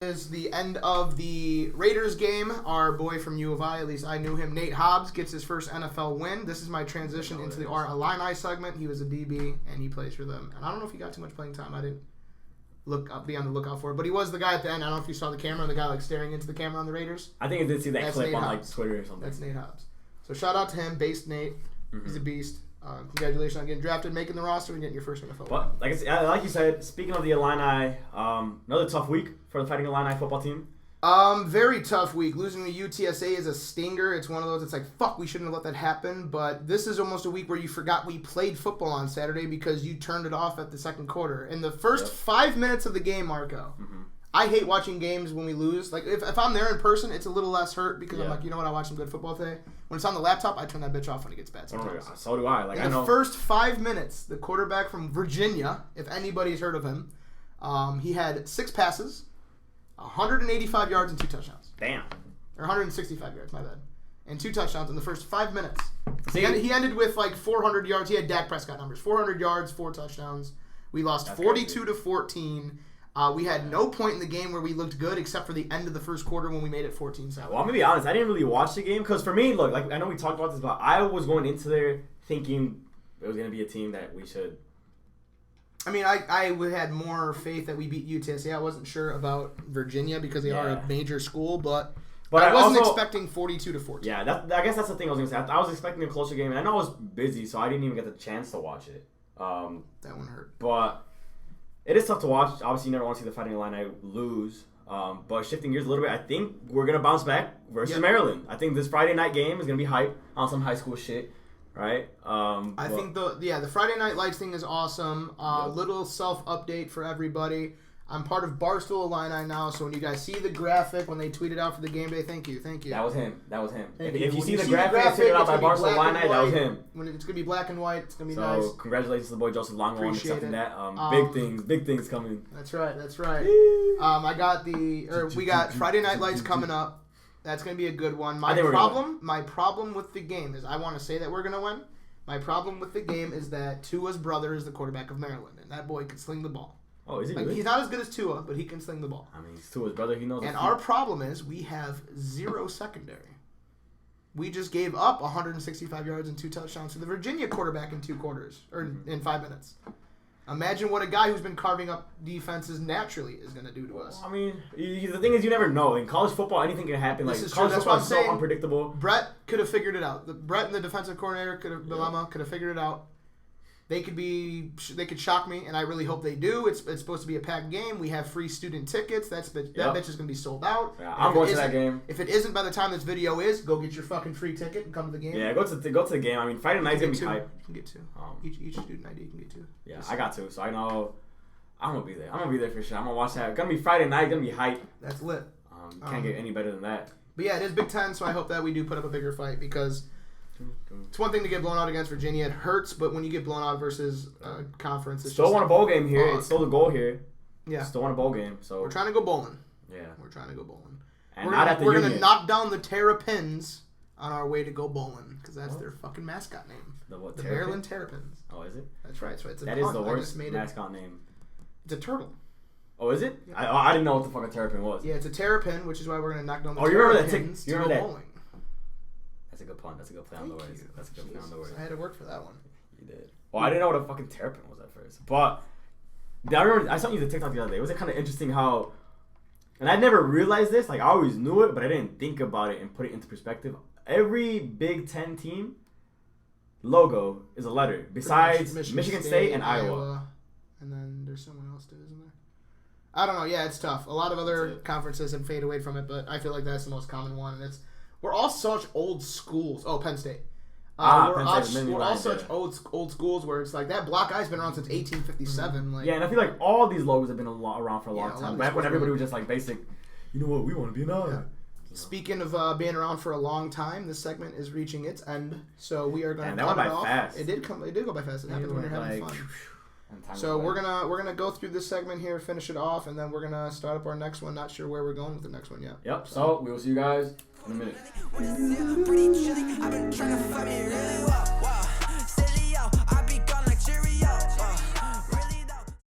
Is the end of the Raiders game. Our boy from U of I, at least I knew him, Nate Hobbs, gets his first NFL win. This is my transition into the Our Illini segment. He was a DB, and he plays for them. And I don't know if he got too much playing time. I didn't be on the lookout for it. But he was the guy at the end. I don't know if you saw the camera, the guy like staring into the camera on the Raiders. I think I did see that clip Nate on Hobbs. like Twitter or something. That's Nate Hobbs. So shout out to him, Based Nate. Mm-hmm. He's a beast. Congratulations on getting drafted, making the roster, and getting your first NFL. But like you said, speaking of the Illini, another tough week for the Fighting Illini football team. Very tough week. Losing to UTSA is a stinger. It's one of those, it's like, fuck, we shouldn't have let that happen. But this is almost a week where you forgot we played football on Saturday because you turned it off at the second quarter. In the first 5 minutes of the game, Marco, I hate watching games when we lose. Like, if I'm there in person, it's a little less hurt because I'm like, you know what, I watched some good football today. When it's on the laptop, I turn that bitch off when it gets bad sometimes. So do I. Like, in the first 5 minutes, the quarterback from Virginia, if anybody's heard of him, he had 6 passes, 185 yards and 2 touchdowns. Damn. Or 165 yards, my bad. And 2 touchdowns in the first 5 minutes. He ended with like 400 yards. He had Dak Prescott numbers. 400 yards, 4 touchdowns. We lost 42-14. We had no point in the game where we looked good except for the end of the first quarter when we made it 14-7. Well, I'm going to be honest. I didn't really watch the game because for me, look, like I know we talked about this, but I was going into there thinking it was going to be a team that we should... I mean, I had more faith that we beat UTSA. I wasn't sure about Virginia because they are a major school, but I wasn't expecting 42-14. Yeah, I guess that's the thing I was going to say. I was expecting a closer game, and I know I was busy, so I didn't even get the chance to watch it. That one hurt. But it is tough to watch. Obviously, you never want to see the Fighting Illini lose. But shifting gears a little bit, I think we're going to bounce back versus Maryland. I think this Friday night game is going to be hype on some high school shit. Right? I think the Friday Night Lights thing is awesome. Little self-update for everybody. I'm part of Barstool Illini now, so when you guys see the graphic, when they tweeted out for the game day, thank you. That was him. If you see the graphic tweeted out by Barstool Illini, that was him. When it's going to be black and white, it's going to be nice. So, congratulations to the boy Joseph Longhorn on accepting that. Big things coming. That's right. We got Friday Night Lights coming up. That's going to be a good one. My problem with the game is I want to say that we're going to win. My problem with the game is that Tua's brother is the quarterback of Maryland, and that boy can sling the ball. Oh, is he really? He's not as good as Tua, but he can sling the ball. I mean, he's Tua's brother. He knows. And our problem is we have 0 secondary. We just gave up 165 yards and 2 touchdowns to the Virginia quarterback in 2 quarters, or in 5 minutes. Imagine what a guy who's been carving up defenses naturally is going to do to us. I mean, the thing is you never know. In college football, anything can happen. Like, college football is so unpredictable. Brett could have figured it out. Brett and the defensive coordinator Bilema could have figured it out. They could shock me, and I really hope they do. It's supposed to be a packed game. We have free student tickets. That bitch is going to be sold out. Yeah, I'm going to that game. If it isn't by the time this video is, go get your fucking free ticket and come to the game. Yeah, go to the game. I mean, Friday night's going to be hype. You can get 2. Each student ID can get 2. Yeah, I got 2, so I know I'm going to be there. I'm going to be there for sure. I'm going to watch that. It's going to be Friday night. It's going to be hype. That's lit. Can't get any better than that. But yeah, it is Big Ten, so I hope that we do put up a bigger fight because... It's one thing to get blown out against Virginia. It hurts, but when you get blown out versus conference, it's still won a bowl game here. It's still the goal here. Yeah. Still won a bowl game. So we're trying to go bowling. Yeah. We're trying to go bowling. And we're going to knock down the Terrapins on our way to go bowling because that's their fucking mascot name. The Maryland Terrapins. Oh, is it? That's right. So that is the worst mascot name. It's a turtle. Oh, is it? Yeah. I didn't know what the fuck a terrapin was. Yeah, it's a terrapin, which is why we're going to knock down the Terrapins to go bowling. That's a good pun. That's a good play on the words. That's a good play on the words. I had to work for that one. You did. Well, I didn't know what a fucking terrapin was at first. But I remember I sent you the TikTok the other day. It was kind of interesting how, and I never realized this. Like I always knew it, but I didn't think about it and put it into perspective. Every Big Ten team logo is a letter besides Michigan State and Iowa. And then there's someone else too, isn't there? I don't know. Yeah, it's tough. A lot of other conferences have faded away from it, but I feel like that's the most common one, and we're all such old schools. Oh, Penn State. We're all such old schools where it's like that Black Eye's been around since 1857. Mm-hmm. Like, yeah, and I feel like all these logos have been around for a long time. Back when everybody was just like basic, you know what, we want to be an eye. Yeah. Speaking of being around for a long time, this segment is reaching its end, so we are going to cut it off. Fast. It did go by fast. It happens when you're having fun. So we're gonna go through this segment here, finish it off, and then we're gonna start up our next one. Not sure where we're going with the next one yet. Yep. So we will see you guys in a minute.